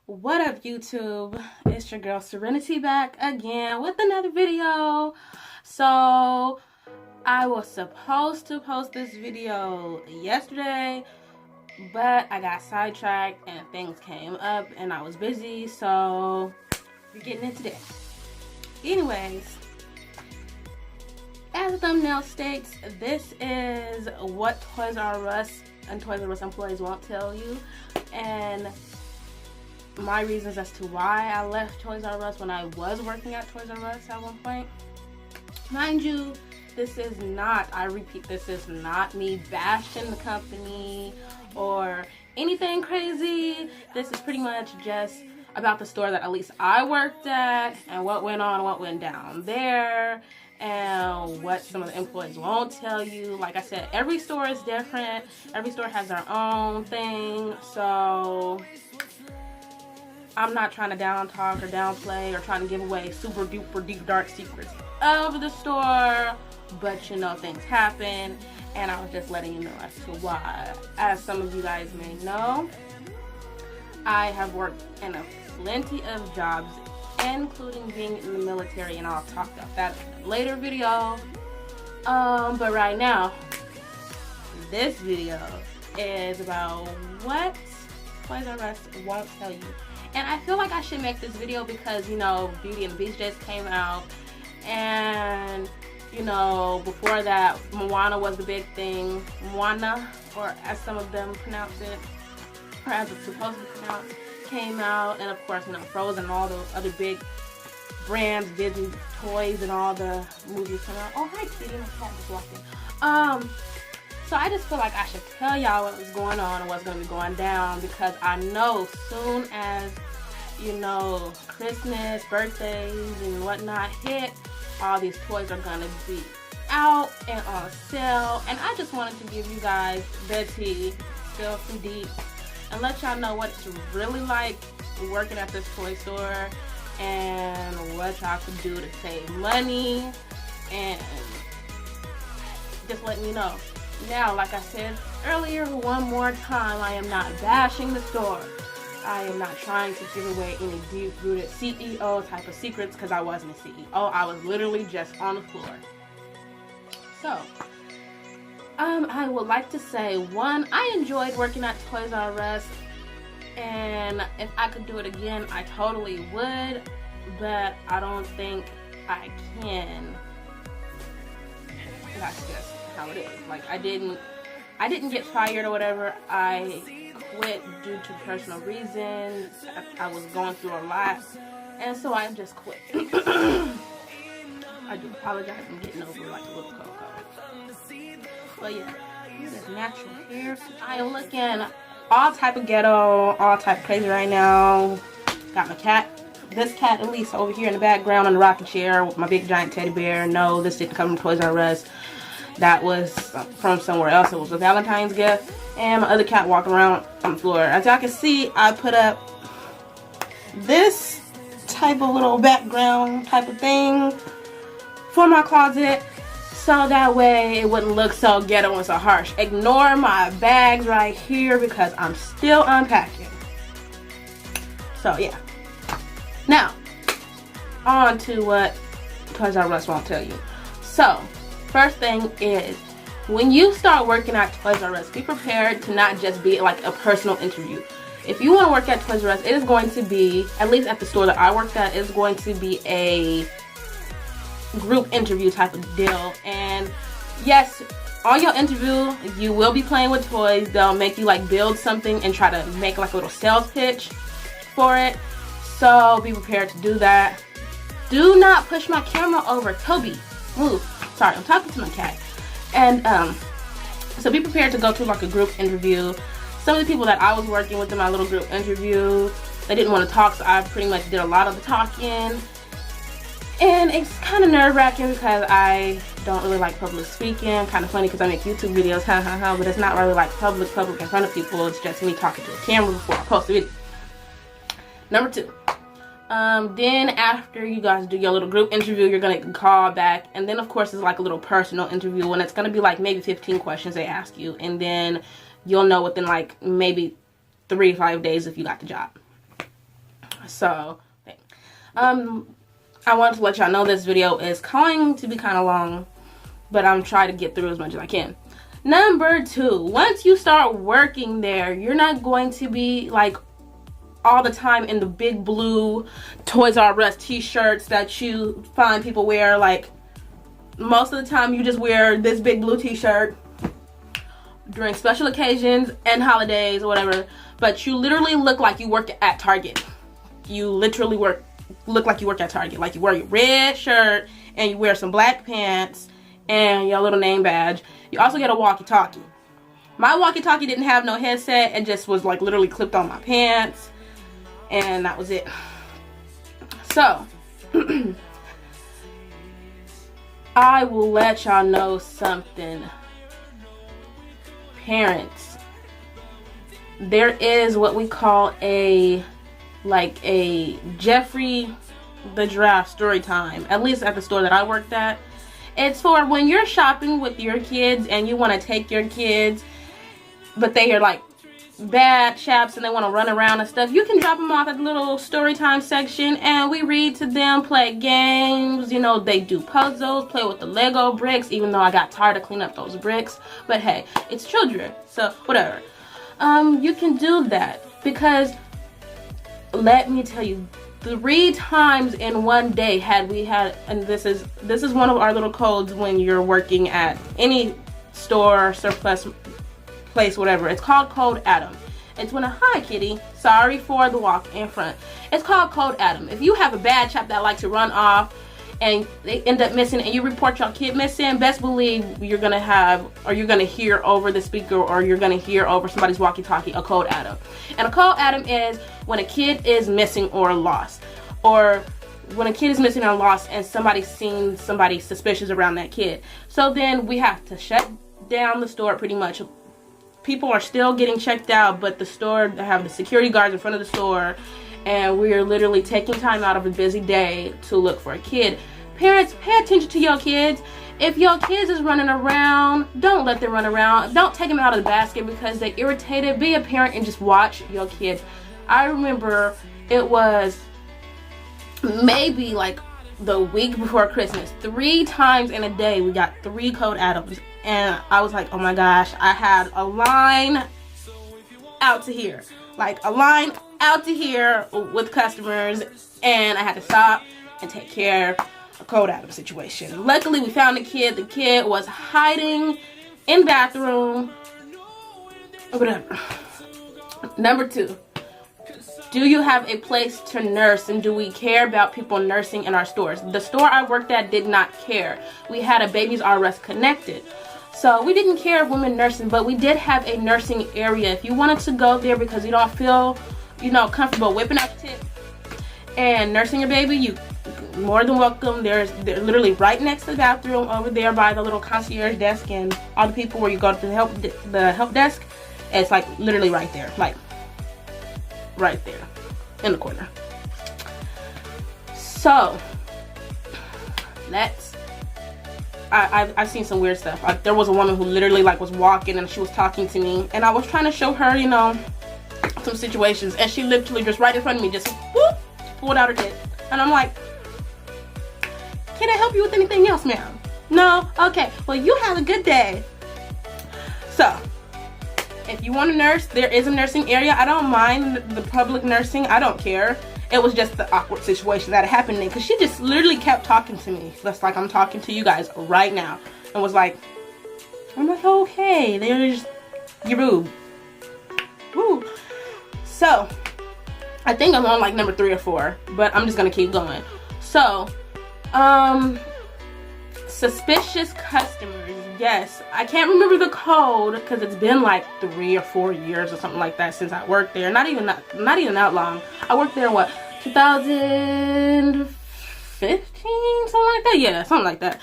What up, YouTube? It's your girl Serenity back again with another video. So I was supposed to post this video yesterday, but I got sidetracked and things came up and I was busy, so we're getting it today. Anyways, as the thumbnail states, this is what Toys R Us and Toys R Us employees won't tell you, and my reasons as to why I left Toys R Us when I was working at Toys R Us at one point. Mind you, this is not, I repeat, this is not me bashing the company or anything crazy. This is pretty much just about the store that at least I worked at and what went on, what went down there, and what some of the employees won't tell you. Like I said, every store is different. Every store has their own thing, so I'm not trying to down talk or downplay or trying to give away super duper deep dark secrets of the store, but you know, things happen, and I was just letting you know as to why. As some of you guys may know, I have worked in a plenty of jobs, including being in the military, and I'll talk about that in a later video. But right now, this video is about what Toys R Us won't tell you. And I feel like I should make this video because, you know, Beauty and the Beast just came out, and, you know, before that, Moana was the big thing. Moana, or as some of them pronounce it, or as it's supposed to be pronounced, came out. And of course, you know, Frozen and all those other big brands, Disney toys and all the movies came out. Oh, hi, Kitty, my cat just walked in. So I just feel like I should tell y'all what was going on and what's going to be going down, because I know soon as, you know, Christmas, birthdays, and whatnot hit, all these toys are going to be out and on sale. And I just wanted to give you guys the tea, spill some deep, and let y'all know what it's really like working at this toy store and what y'all can do to save money, and just letting you know. Now, like I said earlier, one more time, I am not bashing the store. I am not trying to give away any deep-rooted CEO type of secrets, because I wasn't a CEO. I was literally just on the floor. So, I would like to say, one, I enjoyed working at Toys R Us, and if I could do it again, I totally would, but I don't think I can. That's just how it is. Like, I didn't get fired or whatever. I quit due to personal reasons. I was going through a lot, and so I just quit. I do apologize. I'm getting over like a little cold. But yeah, this is natural hair. I am looking all type of ghetto, all type of crazy right now. Got my cat. This cat, at least, over here in the background on the rocking chair with my big giant teddy bear. No, this didn't come from Toys R Us. That was from somewhere else. It was a Valentine's gift. And my other cat walking around on the floor. As y'all can see, I put up this type of little background type of thing for my closet, so that way it wouldn't look so ghetto and so harsh. Ignore my bags right here because I'm still unpacking. So yeah. Now, on to what Toys R Us won't tell you. So, first thing is, when you start working at Toys R Us, be prepared to not just be like a personal interview. If you want to work at Toys R Us, it is going to be, at least at the store that I worked at, it's going to be a group interview type of deal. And yes, on your interview, you will be playing with toys. They'll make you like build something and try to make like a little sales pitch for it. So be prepared to do that. Do not push my camera over. Toby, move. Sorry, I'm talking to my cat. And so be prepared to go to like a group interview. Some of the people that I was working with in my little group interview, they didn't want to talk, so I pretty much did a lot of the talking. And it's kind of nerve-wracking because I don't really like public speaking. Kind of funny because I make YouTube videos, but it's not really like public in front of people. It's just me talking to a camera before I post a video. Number 2. Then after you guys do your little group interview, you're gonna call back, and then of course it's like a little personal interview, and it's gonna be like maybe 15 questions they ask you, and then you'll know within like maybe 3 to 5 days if you got the job. So, I wanted to let y'all know this video is going to be kind of long, but I'm trying to get through as much as I can. Number 2, once you start working there, you're not going to be like all the time in the big blue Toys R Us t-shirts that you find people wear. Like, most of the time you just wear this big blue t-shirt during special occasions and holidays or whatever, but you literally look like you work at Target. You literally look like you work at Target. Like, you wear your red shirt and you wear some black pants and your little name badge. You also get a walkie-talkie. My walkie-talkie didn't have no headset. It just was like literally clipped on my pants, and that was it. So I will let y'all know something. Parents, there is what we call a Jeffrey the Giraffe story time, at least at the store that I worked at. It's for when you're shopping with your kids and you want to take your kids, but they are like bad chaps and they want to run around and stuff. You can drop them off at the little story time section and we read to them, play games, you know, they do puzzles, play with the Lego bricks, even though I got tired of cleaning up those bricks. But hey, it's children, so whatever. You can do that, because let me tell you, 3 times in one day and this is one of our little codes when you're working at any store, surplus place, whatever. It's called Code Adam. It's when hi kitty, sorry for the walk in front. It's called Code Adam. If you have a bad chap that likes to run off and they end up missing and you report your kid missing, best believe you're gonna hear over the speaker, or you're gonna hear over somebody's walkie-talkie a Code Adam. And a Code Adam is when a kid is missing or lost, or when a kid is missing or lost and somebody's seen somebody suspicious around that kid. So then we have to shut down the store pretty much. People are still getting checked out, but the store, they have the security guards in front of the store, and we're literally taking time out of a busy day to look for a kid. Parents, pay attention to your kids. If your kids is running around, don't let them run around. Don't take them out of the basket because they're irritated. Be a parent and just watch your kids. I remember it was maybe like the week before Christmas, 3 times in a day we got 3 Code Adams, and I was like, oh my gosh, I had a line out to here, with customers, and I had to stop and take care of a Code Adam situation. Luckily we found the kid. The kid was hiding in the bathroom or whatever. Number 2, do you have a place to nurse, and do we care about people nursing in our stores? The store I worked at did not care. We had a Babies R Us connected, so we didn't care of women nursing, but we did have a nursing area. If you wanted to go there because you don't feel, comfortable whipping out the tip and nursing your baby, you more than welcome. They're literally right next to the bathroom over there by the little concierge desk and all the people where you go to the help desk. It's like literally right there, like right there in the corner. So I've seen some weird stuff. There was a woman who literally was walking and she was talking to me, and I was trying to show her, some situations, and she literally just right in front of me just whoop, pulled out her tit, and I'm like, can I help you with anything else, ma'am? No? Okay, well, you have a good day. So if you want to nurse, there is a nursing area. I don't mind the public nursing. I don't care. It was just the awkward situation that happened because she just literally kept talking to me. That's like I'm talking to you guys right now. And was like, I'm like, okay, there's your boob. Woo. So, I think I'm on like number 3 or 4, but I'm just going to keep going. So, suspicious customers. Yes, I can't remember the code because it's been like 3 or 4 years or something like that since I worked there. Not even that long. I worked there, 2015, something like that. Yeah, something like that.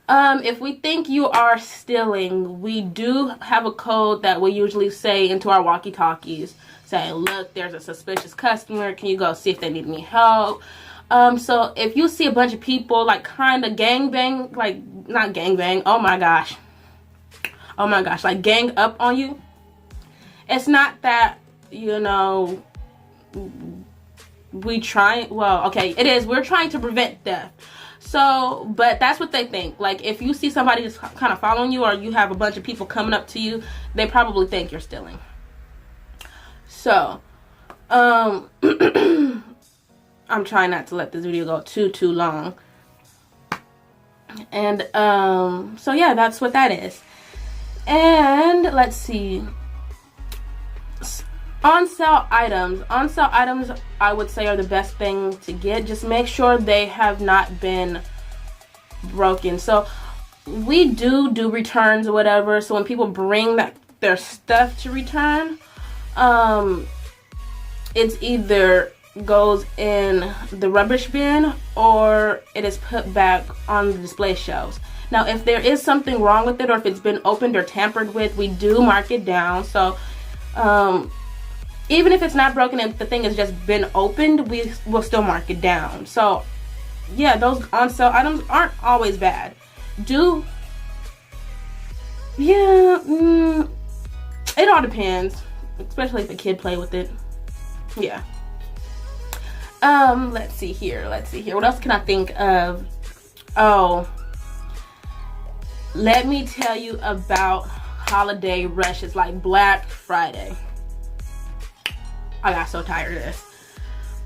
If we think you are stealing, we do have a code that we usually say into our walkie-talkies, saying, look, there's a suspicious customer. Can you go see if they need any help? So if you see a bunch of people kind of gangbang, not gangbang, oh my gosh, like gang up on you, it's not that, we're trying to prevent theft. So, but that's what they think. Like, if you see somebody just kind of following you, or you have a bunch of people coming up to you, they probably think you're stealing. So, I'm trying not to let this video go too long. And, so yeah, that's what that is. And, let's see. On-sale items, I would say, are the best thing to get. Just make sure they have not been broken. So, we do returns or whatever. So, when people bring their stuff to return, it's either goes in the rubbish bin or it is put back on the display shelves. Now, if there is something wrong with it, or if it's been opened or tampered with, we do mark it down. So, even if it's not broken and the thing has just been opened, we will still mark it down. So, yeah, those on-sale items aren't always bad. It all depends, especially if the kid play with it. Yeah. Let's see here. What else can I think of? Oh, let me tell you about holiday rushes like Black Friday. I got so tired of this.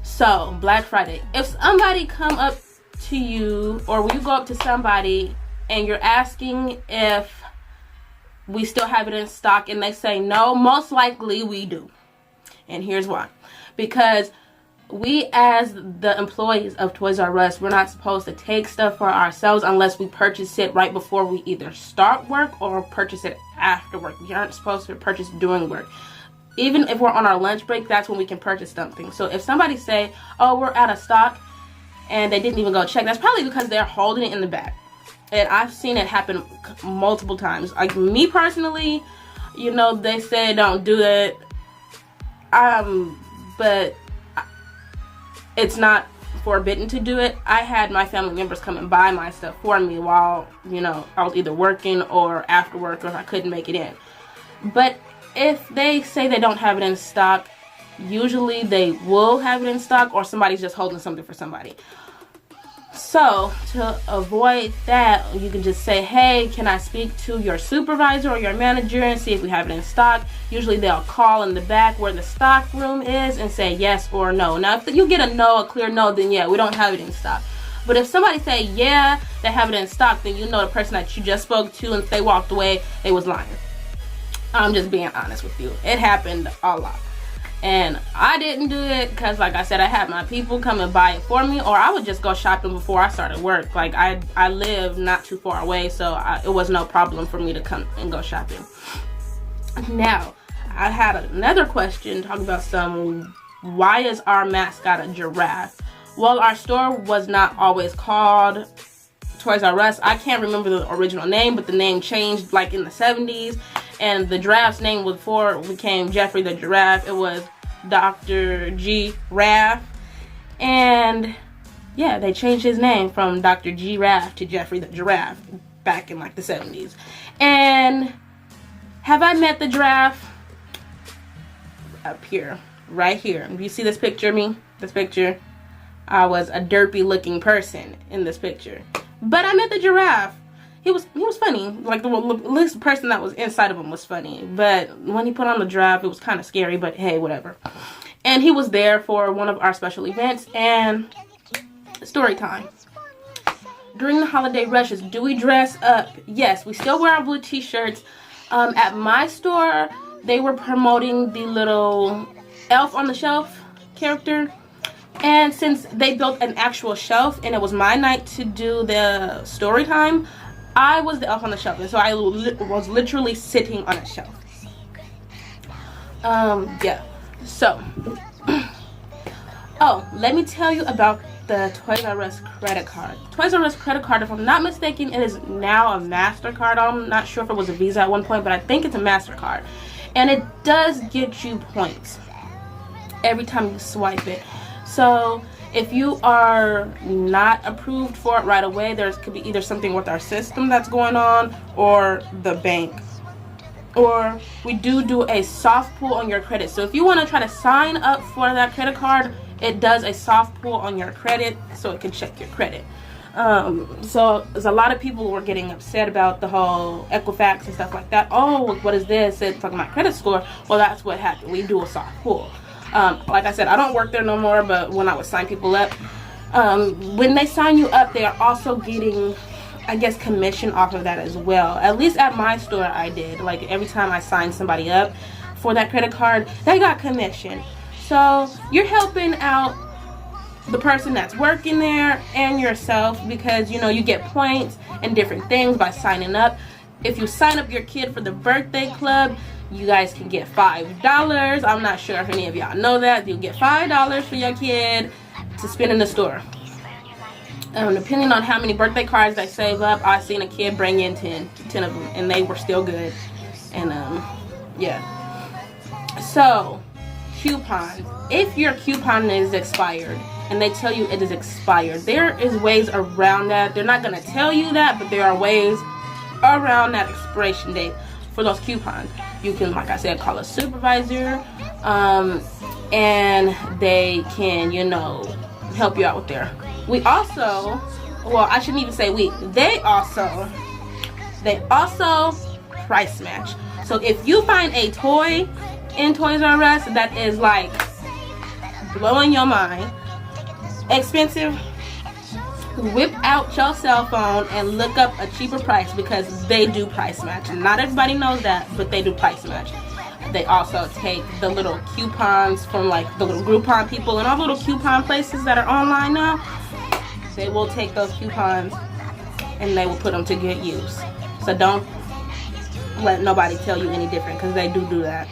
So, Black Friday. If somebody come up to you, or when you go up to somebody and you're asking if we still have it in stock and they say no, most likely we do. And here's why. Because we, as the employees of Toys R Us, we're not supposed to take stuff for ourselves unless we purchase it right before we either start work or purchase it after work. We aren't supposed to purchase during work. Even if we're on our lunch break, that's when we can purchase something. So if somebody say, oh, we're out of stock, and they didn't even go check, that's probably because they're holding it in the back. And I've seen it happen multiple times. Like, me personally, you know, they say don't do that. But it's not forbidden to do it. I had my family members come and buy my stuff for me while, you know, I was either working or after work, or if I couldn't make it in. But if they say they don't have it in stock, usually they will have it in stock, or somebody's just holding something for somebody. So, to avoid that, you can just say, hey, can I speak to your supervisor or your manager and see if we have it in stock? Usually they'll call in the back where the stock room is and say yes or no. Now, if you get a clear no, then yeah, we don't have it in stock. But if somebody say, yeah, they have it in stock, then you know the person that you just spoke to, and if they walked away, they was lying. I'm just being honest with you. It happened a lot. And I didn't do it because, like I said, I had my people come and buy it for me, or I would just go shopping before I started work. Like, I live not too far away, so it was no problem for me to come and go shopping. Now, I had another question talking about why is our mascot a giraffe? Well, our store was not always called Toys R Us. I can't remember the original name, but the name changed like in the 70s. And the giraffe's name before it became Jeffrey the Giraffe, it was Dr. Giraffe. And yeah, they changed his name from Dr. Giraffe to Jeffrey the Giraffe back in like the 70s. And have I met the giraffe? Up here, right here. Do you see this picture of me? This picture? I was a derpy looking person in this picture. But I met the giraffe. He was funny. Like, the person that was inside of him was funny. But when he put on the giraffe, it was kind of scary. But hey, whatever. And he was there for one of our special events and story time. During the holiday rushes, do we dress up? Yes, we still wear our blue t-shirts. At my store, they were promoting the little elf on the shelf character. And since they built an actual shelf and it was my night to do the story time, I was the elf on the shelf, and so I was literally sitting on a shelf. Yeah. So, oh, let me tell you about the Toys R Us credit card. Toys R Us credit card, if I'm not mistaken, it is now a MasterCard. I'm not sure if it was a Visa at one point, but I think it's a MasterCard. And it does get you points every time you swipe it. So, if you are not approved for it right away, there could be either something with our system that's going on or the bank. Or we do a soft pull on your credit. So if you want to try to sign up for that credit card it does a soft pull on your credit, so it can check your credit. So there's a lot of people who were getting upset about the whole Equifax and stuff like that. Oh, what is this? It's talking about credit score. Well, that's what happened. We do a soft pull. Like I said, I don't work there no more, but when I would sign people up, when they sign you up, they are also getting, I guess, commission off of that as well. At least at my store I did. Like every time I signed somebody up for that credit card, they got commission. So you're helping out the person that's working there and yourself, because you know you get points and different things by signing up. If you sign up your kid for the birthday club, you guys can get $5. I'm not sure if any of y'all know that. You'll get $5 for your kid to spend in the store. Depending on how many birthday cards they save up, I seen a kid bring in 10 of them, and they were still good. And yeah. So coupons. If your coupon is expired and they tell you it is expired, there is ways around that. They're not going to tell you that, but there are ways around that expiration date for those coupons. You can, like I said, call a supervisor, and they can, you know, help you out with there. We also, well, I shouldn't even say we, they also price match. So if you find a toy in Toys R Us that is like blowing your mind, expensive, whip out your cell phone and look up a cheaper price, because they do price match. Not everybody knows that, but they do price match. They also take the little coupons from like the little Groupon people and all the little coupon places that are online now. They will take those coupons and they will put them to good use. So don't let nobody tell you any different, because they do that.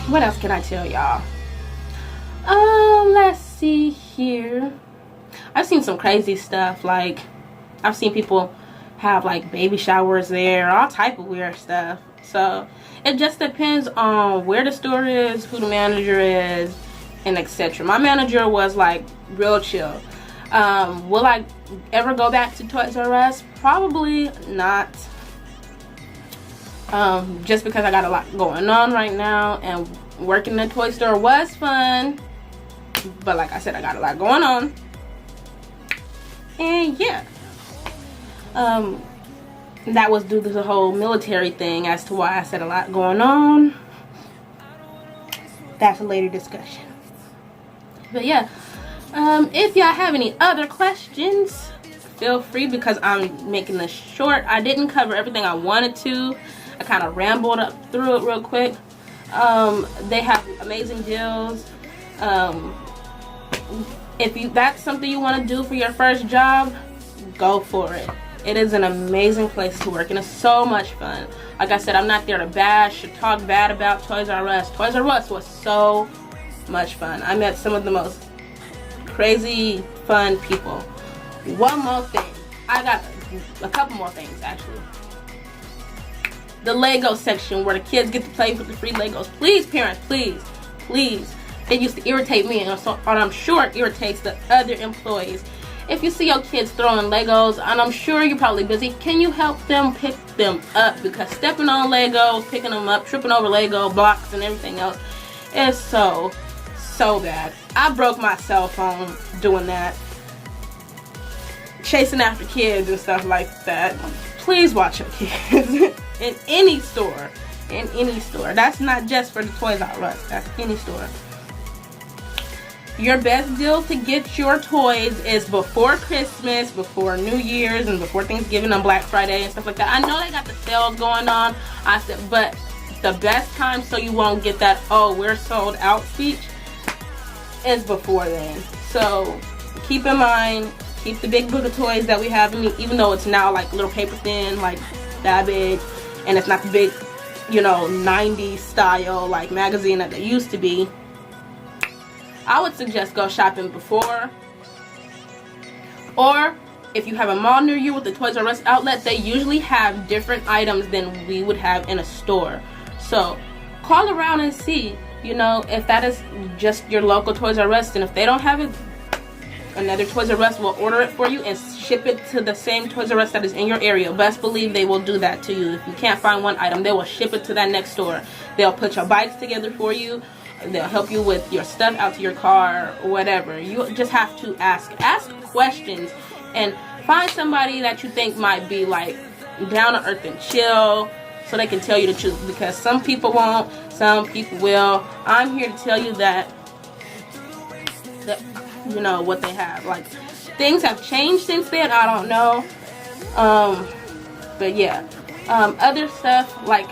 What else can I tell y'all? Let's see here. I've seen some crazy stuff. Like, I've seen people have like baby showers there, all type of weird stuff. So it just depends on where the store is, who the manager is, and etc. My manager was like real chill. Will I ever go back to Toys R Us? Probably not. Just because I got a lot going on right now, and working in a toy store was fun, but like I said, I got a lot going on. And yeah, that was due to the whole military thing as to why I said a lot going on. That's a later discussion. But yeah, if y'all have any other questions, feel free, because I'm making this short. I didn't cover everything I wanted to. I kind of rambled up through it real quick. They have amazing deals. If that's something you want to do for your first job, go for it. It is an amazing place to work, and it's so much fun. Like I said, I'm not there to bash or talk bad about Toys R Us. Toys R Us was so much fun. I met some of the most crazy fun people. One more thing. I got a couple more things actually. The Lego section where the kids get to play with the free Legos. Please, parents, please. It used to irritate me, and I'm sure it irritates the other employees. If you see your kids throwing Legos, and I'm sure you're probably busy, can you help them pick them up? Because stepping on Legos, picking them up, tripping over Lego blocks and everything else is so bad. I broke my cell phone doing that. Chasing after kids and stuff like that. Please watch your kids. In any store. That's not just for the Toys R Us. That's any store. Your best deal to get your toys is before Christmas, before New Year's, and before Thanksgiving on Black Friday and stuff like that. I know they got the sales going on. I said, but the best time so you won't get that, oh, we're sold out speech, is before then. So keep in mind, keep the big book of toys that we have, even though it's now like little paper thin, like that big, and it's not the big, you know, 90s style like magazine that they used to be. I would suggest go shopping before, or if you have a mall near you with the Toys R Us outlet, they usually have different items than we would have in a store. So call around and see, you know, if that is just your local Toys R Us, and if they don't have it, another Toys R Us will order it for you and ship it to the same Toys R Us that is in your area. Best believe they will do that to you. If you can't find one item, they will ship it to that next store. They'll put your bikes together for you. They'll help you with your stuff out to your car or whatever. You just have to ask questions and find somebody that you think might be like down to earth and chill, so they can tell you the truth, because some people won't, some people will. I'm here to tell you that you know what they have. Like, things have changed since then. I don't know, but yeah. Other stuff, like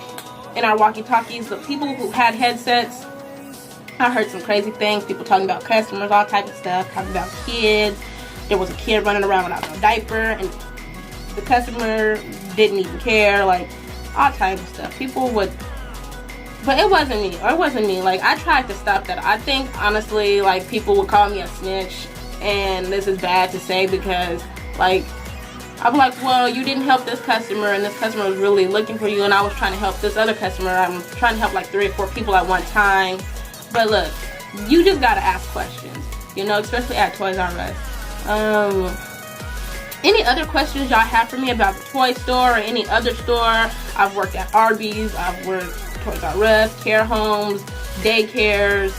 in our walkie-talkies, the people who had headsets, I heard some crazy things. People talking about customers, all type of stuff, talking about kids. There was a kid running around without a diaper, and the customer didn't even care. Like, all types of stuff. People would, but it wasn't me. Or it wasn't me. Like, I tried to stop that. I think, honestly, like, people would call me a snitch, and this is bad to say, because, like, I'm like, well, you didn't help this customer, and this customer was really looking for you, and I was trying to help this other customer. I'm trying to help like 3 or 4 people at one time. But look, you just gotta ask questions, you know, especially at Toys R Us. Any other questions y'all have for me about the toy store or any other store? I've worked at Arby's, I've worked Toys R Us, care homes, daycares,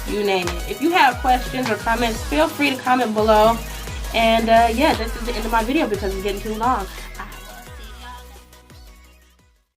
you name it. If you have questions or comments, feel free to comment below. And yeah, this is the end of my video because it's getting too long.